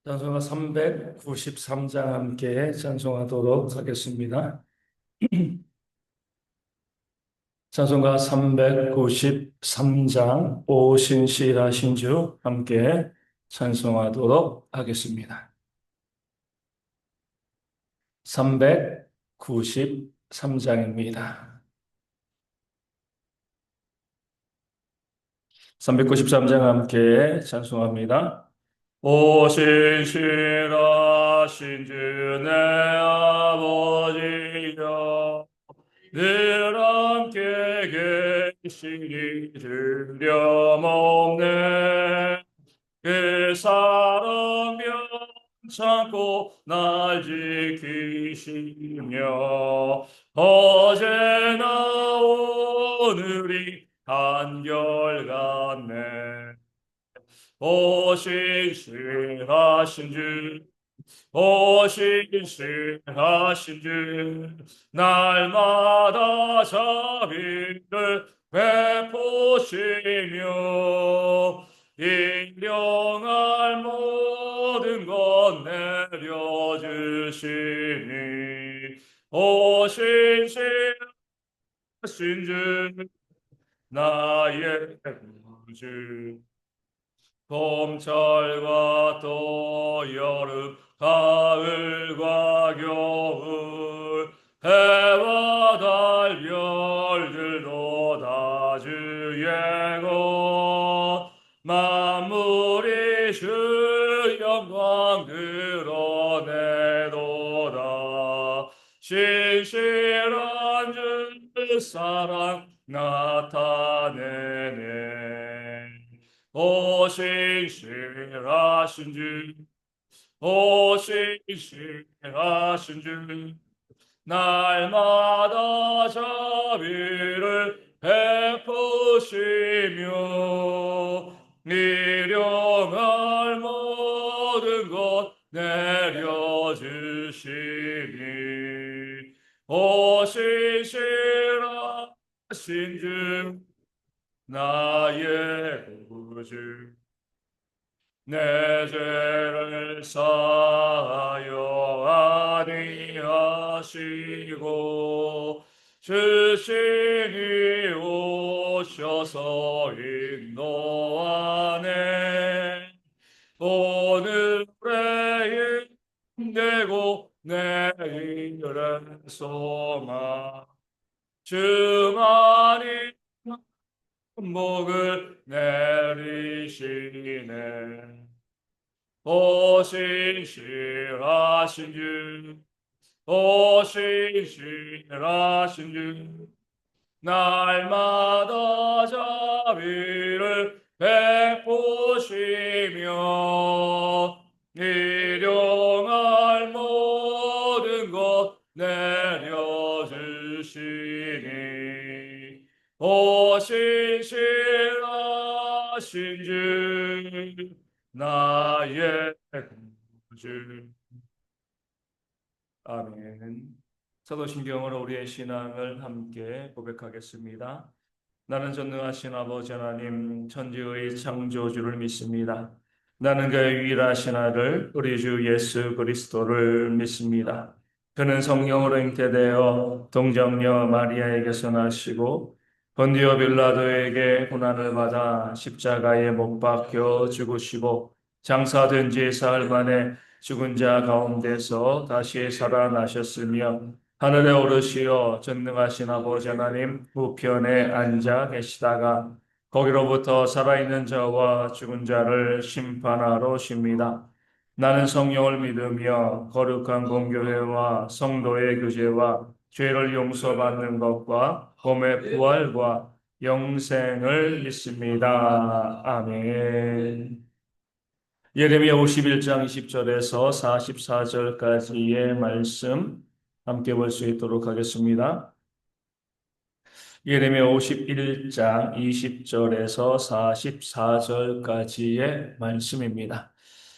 찬송가 393장 함께 찬송하도록 하겠습니다. 찬송가 393장 오신실하신 주 함께 찬송하도록 하겠습니다. 393장입니다. 393장 함께 찬송합니다. 오신실하신 주 내 아버지여 늘 함께 계시니 두려움없네. 그 사랑 면찮고 날 지키시며 어제나 오늘이 한결같네. 오신실하신 주 오신실하신 주 날마다 자비를 베푸시며 인령할 모든 것 내려주시니 오신실하신 주 나의 구주 봄철과 또 여름 가을과 겨울 해와 달 별들도 다 주의 것 만물이 주 영광 드러내도다. 신실한 주 사랑 나타내네. 오신실하신 주 오신실하신 주 날마다 자비를 베푸시며 일용할 모든 것 내려주시니 오신실하신 주 나의 구주 내 죄를 사하여 아니하시고 주신이 오셔서 인도하네. 오늘의 힘내고 내일의 소망 주만이 복을 내리시네. 오신실하신 주 오신실하신 주 날마다 자비를 베푸시며 일용할 모든 것 내려주시니 오신실하신 주 나의 구주. 아멘. 사도신경으로 우리의 신앙을 함께 고백하겠습니다. 나는 전능하신 아버지 하나님 천지의 창조주를 믿습니다. 나는 그의 유일하신 아들 우리 주 예수 그리스도를 믿습니다. 그는 성령으로 잉태되어 동정녀 마리아에게서 나시고 본디오 빌라도에게 고난을 받아 십자가에 못 박혀 죽으시고 장사된 지 사흘 만에 죽은 자 가운데서 다시 살아나셨으며 하늘에 오르시어 전능하신 아버지 하나님 우편에 앉아 계시다가 거기로부터 살아있는 자와 죽은 자를 심판하러 오십니다. 나는 성령을 믿으며 거룩한 공교회와 성도의 교제와 죄를 용서받는 것과 몸의 부활과 영생을 믿습니다. 아멘. 예레미야 51장 20절에서 44절까지의 말씀 함께 볼 수 있도록 하겠습니다. 예레미야 51장 20절에서 44절까지의 말씀입니다.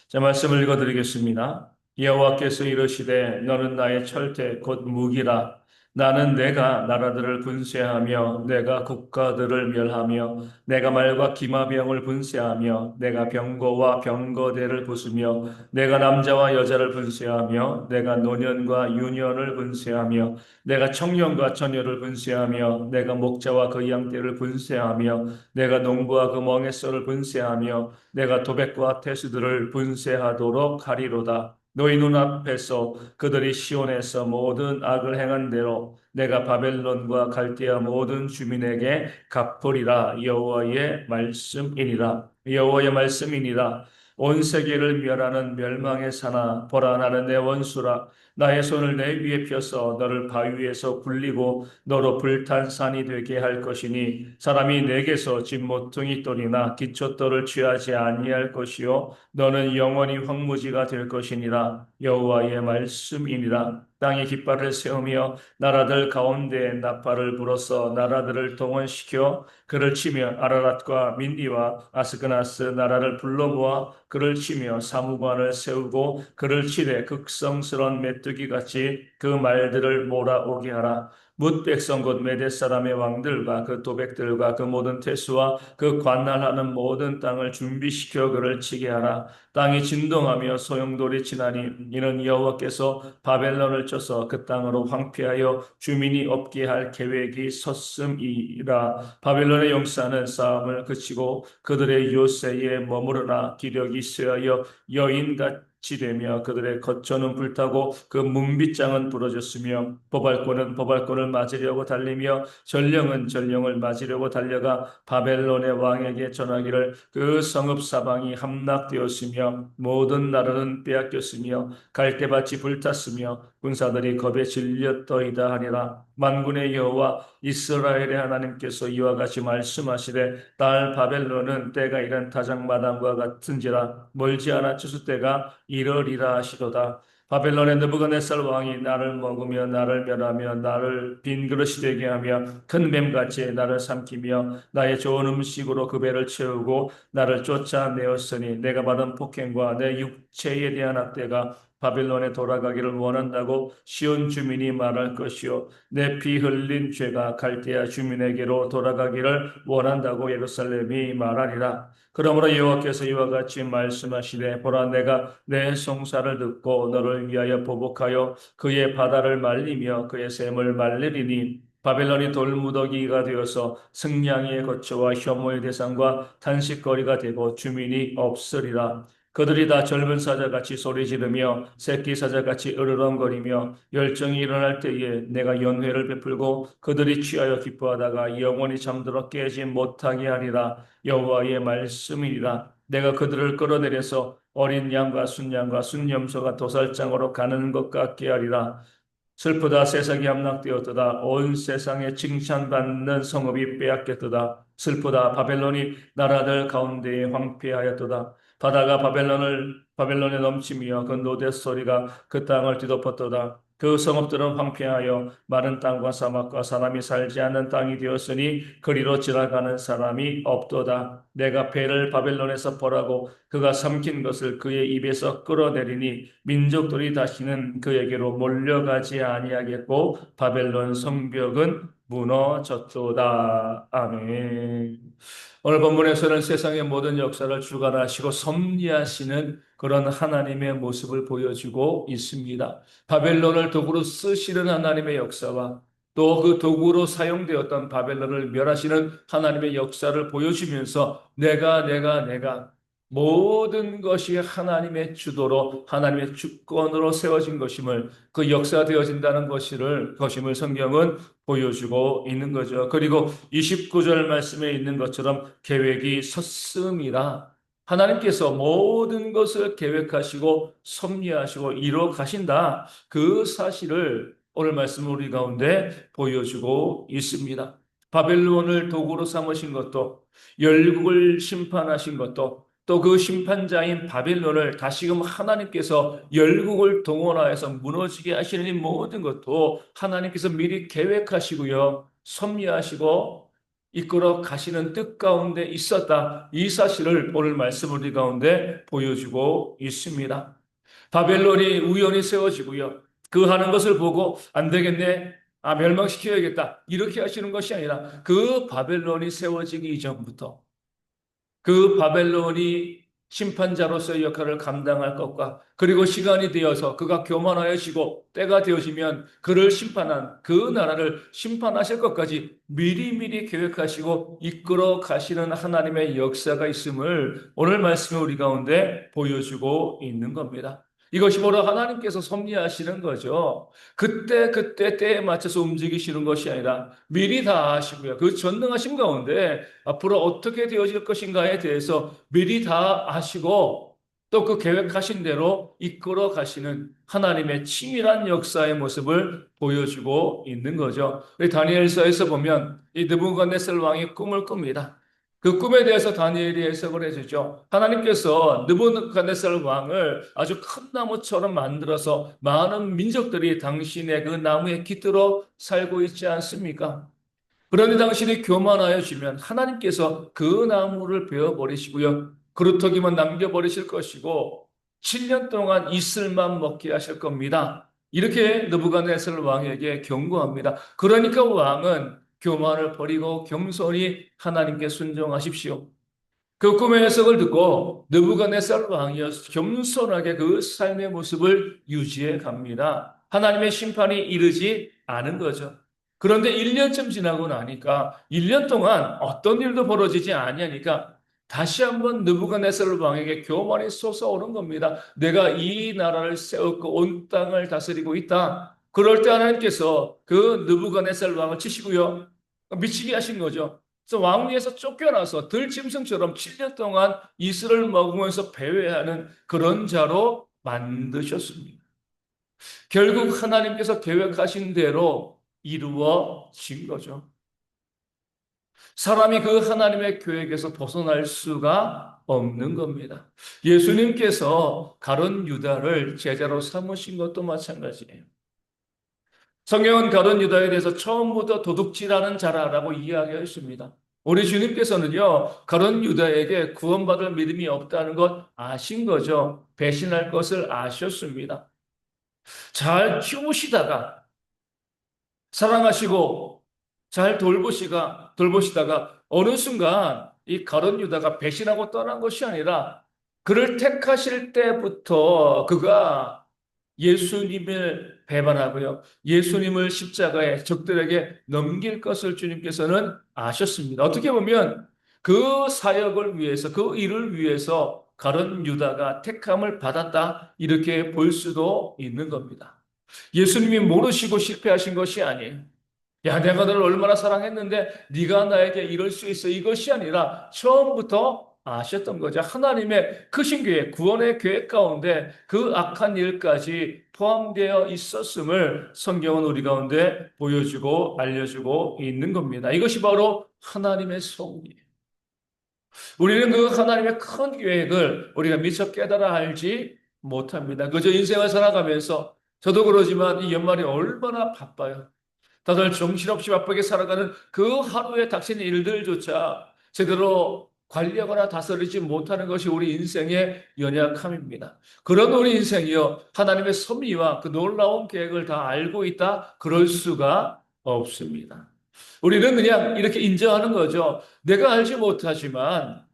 자, 말씀을 읽어드리겠습니다. 여호와께서 이르시되 너는 나의 철퇴 곧 무기라. 나는 내가 나라들을 분쇄하며 내가 국가들을 멸하며 내가 말과 기마병을 분쇄하며 내가 병거와 병거대를 부수며 내가 남자와 여자를 분쇄하며 내가 노년과 유년을 분쇄하며 내가 청년과 처녀를 분쇄하며 내가 목자와 그 양떼를 분쇄하며 내가 농부와 그 멍에서를 분쇄하며 내가 도백과 태수들을 분쇄하도록 하리로다. 너희 눈앞에서 그들이 시온에서 모든 악을 행한 대로 내가 바벨론과 갈대아 모든 주민에게 갚으리라. 여호와의 말씀이니라. 여호와의 말씀이니라. 온 세계를 멸하는 멸망의 사나 보라 나는 내 원수라. 나의 손을 내 위에 펴서 너를 바위 위에서 굴리고 너로 불탄 산이 되게 할 것이니 사람이 내게서 진모퉁이 돌이나 기초돌을 취하지 아니할 것이요 너는 영원히 황무지가 될 것이니라. 여호와의 말씀이니라. 땅에 깃발을 세우며 나라들 가운데 나팔을 불어서 나라들을 동원시켜 그를 치며 아라랏과 민디와 아스그나스 나라를 불러모아 그를 치며 사무관을 세우고 그를 치되 극성스러운 메뚜기 같이 그 말들을 몰아오게 하라. 뭇 백성 곧 메대 사람의 왕들과 그 도백들과 그 모든 태수와 그 관할하는 모든 땅을 준비시켜 그를 치게 하라. 땅이 진동하며 소용돌이 치나니 이는 여호와께서 바벨론을 쳐서 그 땅으로 황폐하여 주민이 없게 할 계획이 섰음이라. 바벨론의 용사는 싸움을 그치고 그들의 요새에 머무르나 기력이 쇠하여 여인같이 되며 그들의 거처는 불타고 그 문빗장은 부러졌으며 보발꾼은 보발꾼을 맞으려고 달리며 전령은 전령을 맞으려고 달려가 바벨론의 왕에게 전하기를 그 성읍 사방이 함락되었으며 모든 나라는 빼앗겼으며 갈대밭이 불탔으며 군사들이 겁에 질렸더이다 하니라. 만군의 여호와 이스라엘의 하나님께서 이와 같이 말씀하시되 딸 바벨론은 때가 이른 타작마당과 같은지라 멀지 않아 추수 때가 이르리라 하시도다. 바벨론의 느부갓네살 왕이 나를 먹으며 나를 멸하며 나를 빈 그릇이 되게 하며 큰 뱀같이 나를 삼키며 나의 좋은 음식으로 그 배를 채우고 나를 쫓아내었으니 내가 받은 폭행과 내 육체에 대한 학대가 바벨론에 돌아가기를 원한다고 시온 주민이 말할 것이요 내 피 흘린 죄가 갈대아 주민에게로 돌아가기를 원한다고 예루살렘이 말하리라. 그러므로 여호와께서 이와 같이 말씀하시되 보라 내가 내 송사를 듣고 너를 위하여 보복하여 그의 바다를 말리며 그의 샘을 말리리니 바벨론이 돌무더기가 되어서 승냥이의 거처와 혐오의 대상과 탄식거리가 되고 주민이 없으리라. 그들이 다 젊은 사자같이 소리 지르며 새끼 사자같이 으르렁거리며 열정이 일어날 때에 내가 연회를 베풀고 그들이 취하여 기뻐하다가 영원히 잠들어 깨지 못하게 하리라. 여호와의 말씀이니라. 내가 그들을 끌어내려서 어린 양과 순양과 순염소가 도살장으로 가는 것 같게 하리라. 슬프다 세상이 함락되었도다. 온 세상에 칭찬받는 성읍이 빼앗겼도다. 슬프다 바벨론이 나라들 가운데에 황폐하였도다. 바다가 바벨론에 넘치며 그 노대 소리가 그 땅을 뒤덮었도다. 그 성읍들은 황폐하여 마른 땅과 사막과 사람이 살지 않는 땅이 되었으니 그리로 지나가는 사람이 없도다. 내가 배를 바벨론에서 벌하고 그가 삼킨 것을 그의 입에서 끌어내리니 민족들이 다시는 그에게로 몰려가지 아니하겠고 바벨론 성벽은 무너졌도다. 아멘. 오늘 본문에서는 세상의 모든 역사를 주관하시고 섭리하시는 그런 하나님의 모습을 보여주고 있습니다. 바벨론을 도구로 쓰시는 하나님의 역사와 또 그 도구로 사용되었던 바벨론을 멸하시는 하나님의 역사를 보여주면서 내가 모든 것이 하나님의 주도로 하나님의 주권으로 세워진 것임을 그 역사되어진다는 것임을 성경은 보여주고 있는 거죠. 그리고 29절 말씀에 있는 것처럼 계획이 섰음이라 하나님께서 모든 것을 계획하시고 섭리하시고 이루어 가신다. 그 사실을 오늘 말씀 우리 가운데 보여주고 있습니다. 바벨론을 도구로 삼으신 것도 열국을 심판하신 것도 또 그 심판자인 바벨론을 다시금 하나님께서 열국을 동원하여서 무너지게 하시는 이 모든 것도 하나님께서 미리 계획하시고요. 섭리하시고 이끌어 가시는 뜻 가운데 있었다. 이 사실을 오늘 말씀 우리 가운데 보여주고 있습니다. 바벨론이 우연히 세워지고요. 그 하는 것을 보고 안 되겠네. 멸망시켜야겠다. 이렇게 하시는 것이 아니라 그 바벨론이 세워지기 이전부터 그 바벨론이 심판자로서의 역할을 감당할 것과 그리고 시간이 되어서 그가 교만하여지고 때가 되어지면 그를 심판한 그 나라를 심판하실 것까지 미리미리 계획하시고 이끌어 가시는 하나님의 역사가 있음을 오늘 말씀에 우리 가운데 보여주고 있는 겁니다. 이것이 바로 하나님께서 섭리하시는 거죠. 그때 때에 맞춰서 움직이시는 것이 아니라 미리 다 아시고요. 그 전능하심 가운데 앞으로 어떻게 되어질 것인가에 대해서 미리 다 아시고 또 그 계획하신 대로 이끌어 가시는 하나님의 치밀한 역사의 모습을 보여주고 있는 거죠. 우리 다니엘서에서 보면 이 느부갓네살 왕이 꿈을 꿉니다. 그 꿈에 대해서 다니엘이 해석을 해주죠. 하나님께서 느부갓네살 왕을 아주 큰 나무처럼 만들어서 많은 민족들이 당신의 그 나무에 깃들어 살고 있지 않습니까? 그런데 당신이 교만하여지면 하나님께서 그 나무를 베어버리시고요. 그루터기만 남겨버리실 것이고 7년 동안 이슬만 먹게 하실 겁니다. 이렇게 느부갓네살 왕에게 경고합니다. 그러니까 왕은 교만을 버리고 겸손히 하나님께 순종하십시오. 그 꿈의 해석을 듣고 느부갓네살 왕이여 겸손하게 그 삶의 모습을 유지해 갑니다. 하나님의 심판이 이르지 않은 거죠. 그런데 1년쯤 지나고 나니까 1년 동안 어떤 일도 벌어지지 아니하니까 다시 한번 느부갓네살 왕에게 교만이 솟아오른 겁니다. 내가 이 나라를 세웠고 온 땅을 다스리고 있다. 그럴 때 하나님께서 그 느부갓네살 왕을 치시고요. 미치게 하신 거죠. 그래서 왕위에서 쫓겨나서 들짐승처럼 7년 동안 이슬을 먹으면서 배회하는 그런 자로 만드셨습니다. 결국 하나님께서 계획하신 대로 이루어진 거죠. 사람이 그 하나님의 계획에서 벗어날 수가 없는 겁니다. 예수님께서 가룟 유다를 제자로 삼으신 것도 마찬가지예요. 성경은 가룟 유다에 대해서 처음부터 도둑질하는 자라라고 이야기했습니다. 우리 주님께서는요, 가룟 유다에게 구원받을 믿음이 없다는 것 아신 거죠. 배신할 것을 아셨습니다. 잘 키우시다가, 사랑하시고, 잘 돌보시다가, 어느 순간 이 가룟 유다가 배신하고 떠난 것이 아니라, 그를 택하실 때부터 그가 예수님을 배반하고요. 예수님을 십자가에 적들에게 넘길 것을 주님께서는 아셨습니다. 어떻게 보면 그 사역을 위해서, 그 일을 위해서 가룟 유다가 택함을 받았다. 이렇게 볼 수도 있는 겁니다. 예수님이 모르시고 실패하신 것이 아니에요. 야, 내가 너를 얼마나 사랑했는데 네가 나에게 이럴 수 있어. 이것이 아니라 처음부터 아셨던 거죠. 하나님의 크신 계획, 구원의 계획 가운데 그 악한 일까지 포함되어 있었음을 성경은 우리 가운데 보여주고 알려주고 있는 겁니다. 이것이 바로 하나님의 섭리예요. 우리는 그 하나님의 큰 계획을 우리가 미처 깨달아 알지 못합니다. 그저 인생을 살아가면서 저도 그러지만 이 연말이 얼마나 바빠요. 다들 정신없이 바쁘게 살아가는 그 하루에 닥치는 일들조차 제대로 관리하거나 다스리지 못하는 것이 우리 인생의 연약함입니다. 그런 우리 인생이요, 하나님의 섭리와 그 놀라운 계획을 다 알고 있다? 그럴 수가 없습니다. 우리는 그냥 이렇게 인정하는 거죠. 내가 알지 못하지만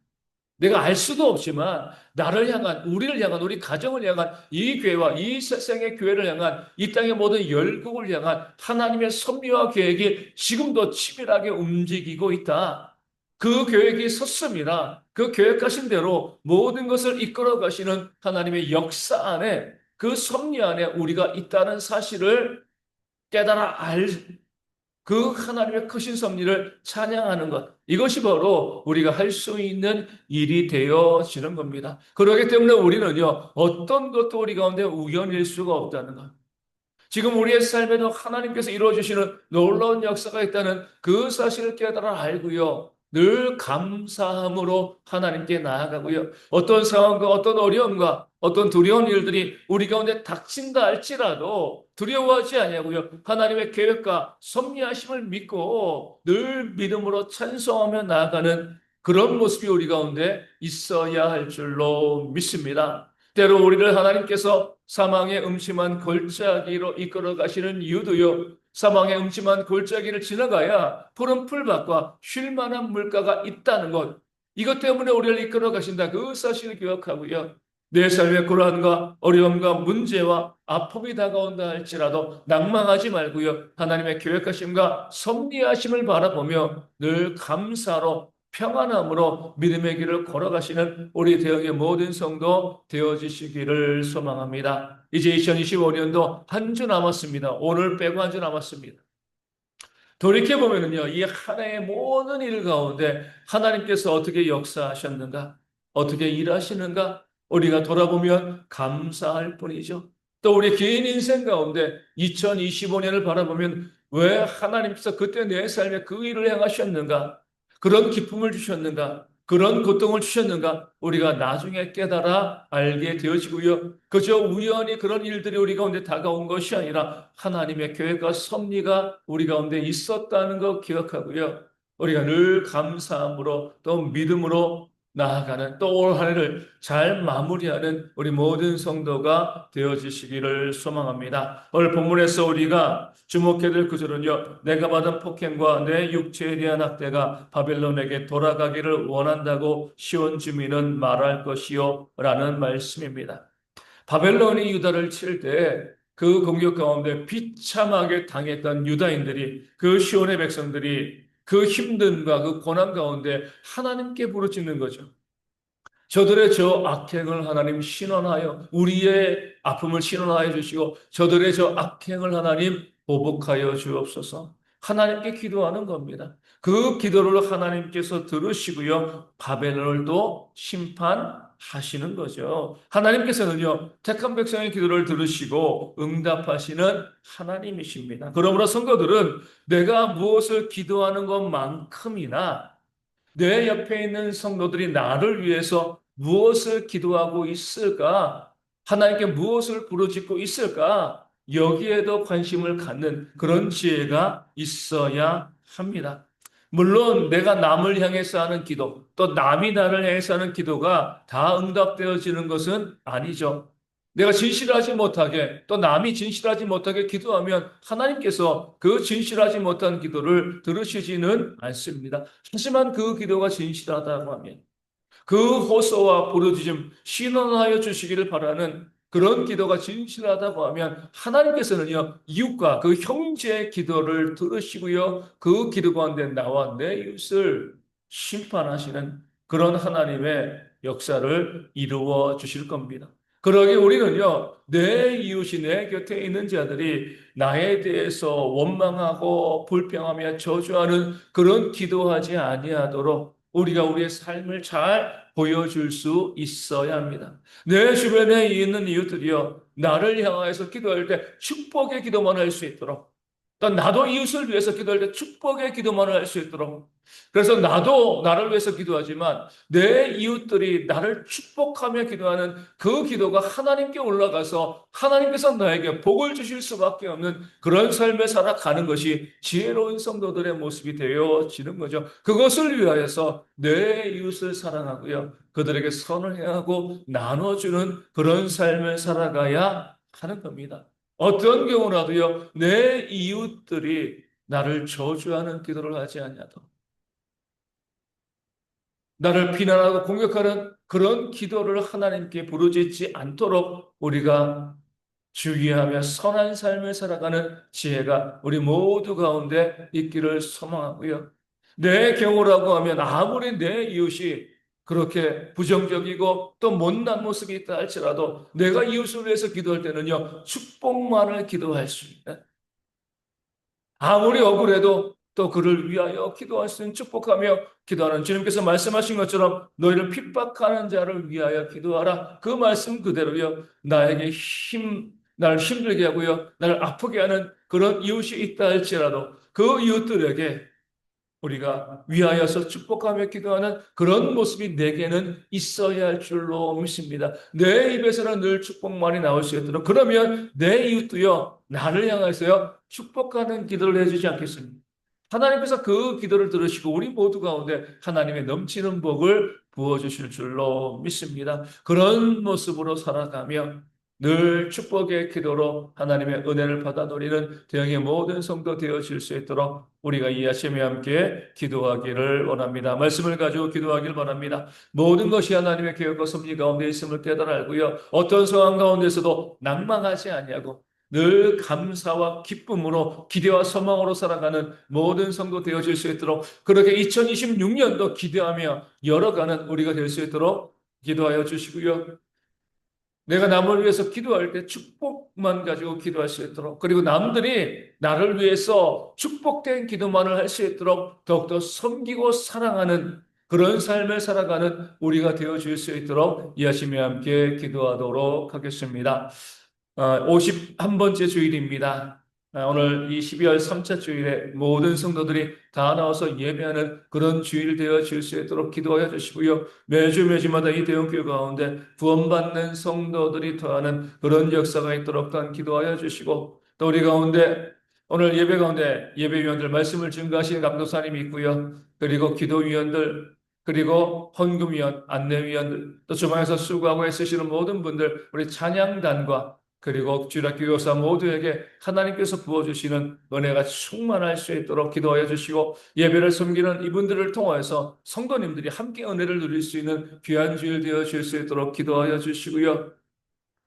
내가 알 수도 없지만 나를 향한, 우리를 향한, 우리 가정을 향한 이 교회와 이 세상의 교회를 향한 이 땅의 모든 열국을 향한 하나님의 섭리와 계획이 지금도 치밀하게 움직이고 있다. 그 계획이 섰습니다. 그 계획하신 대로 모든 것을 이끌어 가시는 하나님의 역사 안에 그 섭리 안에 우리가 있다는 사실을 깨달아 그 하나님의 크신 섭리를 찬양하는 것. 이것이 바로 우리가 할 수 있는 일이 되어지는 겁니다. 그렇기 때문에 우리는요, 어떤 것도 우리 가운데 우연일 수가 없다는 것. 지금 우리의 삶에도 하나님께서 이루어주시는 놀라운 역사가 있다는 그 사실을 깨달아 알고요. 늘 감사함으로 하나님께 나아가고요. 어떤 상황과 어떤 어려움과 어떤 두려운 일들이 우리 가운데 닥친다 할지라도 두려워하지 아니하고요. 하나님의 계획과 섭리하심을 믿고 늘 믿음으로 찬송하며 나아가는 그런 모습이 우리 가운데 있어야 할 줄로 믿습니다. 때로 우리를 하나님께서 사망의 음침한 골짜기로 이끌어 가시는 이유도요. 사망의 음침한 골짜기를 지나가야 푸른 풀밭과 쉴 만한 물가가 있다는 것. 이것 때문에 우리를 이끌어 가신다. 그 사실을 기억하고요. 내 삶의 고난과 어려움과 문제와 아픔이 다가온다 할지라도 낭망하지 말고요. 하나님의 계획하심과 섭리하심을 바라보며 늘 감사로 평안함으로 믿음의 길을 걸어가시는 우리 대형의 모든 성도 되어지시기를 소망합니다. 이제 2025년도 한 주 남았습니다. 오늘 빼고 한 주 남았습니다. 돌이켜보면요, 이 한 해의 모든 일 가운데 하나님께서 어떻게 역사하셨는가, 어떻게 일하시는가, 우리가 돌아보면 감사할 뿐이죠. 또 우리 개인 인생 가운데 2025년을 바라보면 왜 하나님께서 그때 내 삶에 그 일을 행하셨는가, 그런 기쁨을 주셨는가, 그런 고통을 주셨는가, 우리가 나중에 깨달아 알게 되어지고요. 그저 우연히 그런 일들이 우리 가운데 다가온 것이 아니라 하나님의 계획과 섭리가 우리 가운데 있었다는 것 기억하고요. 우리가 늘 감사함으로 또 믿음으로 나아가는 또 올 한 해를 잘 마무리하는 우리 모든 성도가 되어지시기를 소망합니다. 오늘 본문에서 우리가 주목해야 될 구절은요. 내가 받은 폭행과 내 육체에 대한 학대가 바벨론에게 돌아가기를 원한다고 시온 주민은 말할 것이요 라는 말씀입니다. 바벨론이 유다를 칠 때 그 공격 가운데 비참하게 당했던 유다인들이 그 시온의 백성들이 그 힘듦과 그 고난 가운데 하나님께 부르짖는 거죠. 저들의 저 악행을 하나님 신원하여 우리의 아픔을 신원하여 주시고 저들의 저 악행을 하나님 보복하여 주옵소서. 하나님께 기도하는 겁니다. 그 기도를 하나님께서 들으시고요. 바벨론을 또 심판하시는 거죠. 하나님께서는요. 택한 백성의 기도를 들으시고 응답하시는 하나님이십니다. 그러므로 성도들은 내가 무엇을 기도하는 것만큼이나 내 옆에 있는 성도들이 나를 위해서 무엇을 기도하고 있을까? 하나님께 무엇을 부르짖고 있을까? 여기에도 관심을 갖는 그런 지혜가 있어야 합니다. 물론 내가 남을 향해서 하는 기도, 또 남이 나를 향해서 하는 기도가 다 응답되어지는 것은 아니죠. 내가 진실하지 못하게 또 남이 진실하지 못하게 기도하면 하나님께서 그 진실하지 못한 기도를 들으시지는 않습니다. 하지만 그 기도가 진실하다고 하면 그 호소와 부르짖음 신원하여 주시기를 바라는 그런 기도가 진실하다고 하면 하나님께서는요 이웃과 그 형제의 기도를 들으시고요 그 기도 가운데 나와 내 이웃을 심판하시는 그런 하나님의 역사를 이루어 주실 겁니다. 그러기 우리는요 내 이웃이 내 곁에 있는 자들이 나에 대해서 원망하고 불평하며 저주하는 그런 기도하지 아니하도록 우리가 우리의 삶을 잘 보여줄 수 있어야 합니다. 내 주변에 있는 이웃들이요, 나를 향하여서 기도할 때 축복의 기도만 할 수 있도록, 또 나도 이웃을 위해서 기도할 때 축복의 기도만 할 수 있도록, 그래서 나도 나를 위해서 기도하지만 내 이웃들이 나를 축복하며 기도하는 그 기도가 하나님께 올라가서 하나님께서 나에게 복을 주실 수밖에 없는 그런 삶을 살아가는 것이 지혜로운 성도들의 모습이 되어지는 거죠. 그것을 위하여서 내 이웃을 사랑하고요. 그들에게 선을 행하고 나눠주는 그런 삶을 살아가야 하는 겁니다. 어떤 경우라도요, 내 이웃들이 나를 저주하는 기도를 하지 않냐도 나를 비난하고 공격하는 그런 기도를 하나님께 부르짖지 않도록 우리가 주의하며 선한 삶을 살아가는 지혜가 우리 모두 가운데 있기를 소망하고요. 내 경우라고 하면 아무리 내 이웃이 그렇게 부정적이고 또 못난 모습이 있다 할지라도 내가 이웃을 위해서 기도할 때는요, 축복만을 기도할 수 있는 아무리 억울해도 또 그를 위하여 기도할 수 있는 축복하며 기도하는 주님께서 말씀하신 것처럼 너희를 핍박하는 자를 위하여 기도하라. 그 말씀 그대로요. 나를 힘들게 하고요. 나를 아프게 하는 그런 이웃이 있다 할지라도 그 이웃들에게 우리가 위하여서 축복하며 기도하는 그런 모습이 내게는 있어야 할 줄로 믿습니다. 내 입에서는 늘 축복만이 나올 수 있도록 그러면 내 이웃도요 나를 향해서요 축복하는 기도를 해주지 않겠습니까? 하나님께서 그 기도를 들으시고 우리 모두 가운데 하나님의 넘치는 복을 부어주실 줄로 믿습니다. 그런 모습으로 살아가며 늘 축복의 기도로 하나님의 은혜를 받아 누리는 대형의 모든 성도 되어질 수 있도록 우리가 이 아침에 함께 기도하기를 원합니다. 말씀을 가지고 기도하기를 바랍니다. 모든 것이 하나님의 계획과 섭리 가운데 있음을 깨달아 알고요. 어떤 상황 가운데서도 낭망하지 아니하고 늘 감사와 기쁨으로 기대와 소망으로 살아가는 모든 성도 되어질 수 있도록 그렇게 2026년도 기대하며 열어가는 우리가 될 수 있도록 기도하여 주시고요. 내가 남을 위해서 기도할 때 축복만 가지고 기도할 수 있도록 그리고 남들이 나를 위해서 축복된 기도만을 할 수 있도록 더욱더 섬기고 사랑하는 그런 삶을 살아가는 우리가 되어줄 수 있도록 이 아침에 함께 기도하도록 하겠습니다. 51번째 주일입니다. 오늘 이 12월 3차 주일에 모든 성도들이 다 나와서 예배하는 그런 주일 되어질 수 있도록 기도하여 주시고요. 매주마다 이 대형교회 가운데 구원받는 성도들이 더하는 그런 역사가 있도록 또한 기도하여 주시고 또 우리 가운데 오늘 예배 가운데 예배위원들 말씀을 증거하시는 감독사님이 있고요. 그리고 기도위원들 그리고 헌금위원, 안내위원들 또 주방에서 수고하고 애쓰시는 모든 분들 우리 찬양단과 그리고 주일학교 교사 모두에게 하나님께서 부어주시는 은혜가 충만할 수 있도록 기도하여 주시고 예배를 섬기는 이분들을 통하여서 성도님들이 함께 은혜를 누릴 수 있는 귀한 주일 되어 주실 수 있도록 기도하여 주시고요.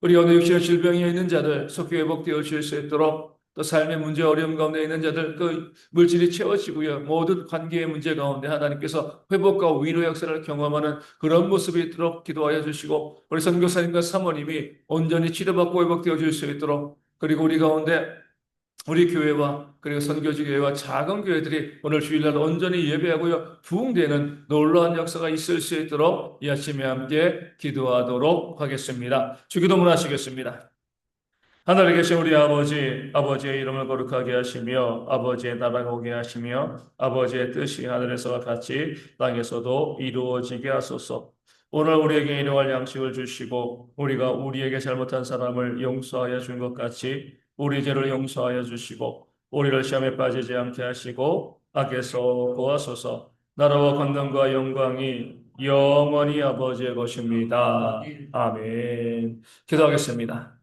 우리 어느 육신의 질병에 있는 자들 속히 회복되어 주실 수 있도록 또 삶의 문제 어려움 가운데 있는 자들 그 물질이 채워지고요. 모든 관계의 문제 가운데 하나님께서 회복과 위로 역사를 경험하는 그런 모습이 있도록 기도하여 주시고 우리 선교사님과 사모님이 온전히 치료받고 회복되어 줄 수 있도록 그리고 우리 가운데 우리 교회와 그리고 선교지 교회와 작은 교회들이 오늘 주일날 온전히 예배하고요. 부흥되는 놀라운 역사가 있을 수 있도록 이 아침에 함께 기도하도록 하겠습니다. 주기도문 하시겠습니다. 하늘에 계신 우리 아버지, 아버지의 이름을 거룩하게 하시며 아버지의 나라가 오게 하시며 아버지의 뜻이 하늘에서와 같이 땅에서도 이루어지게 하소서. 오늘 우리에게 일용할 양식을 주시고 우리가 우리에게 잘못한 사람을 용서하여 준 것 같이 우리 죄를 용서하여 주시고 우리를 시험에 빠지지 않게 하시고 악에서 구하소서. 나라와 권능과 영광이 영원히 아버지의 것입니다. 아멘. 기도하겠습니다.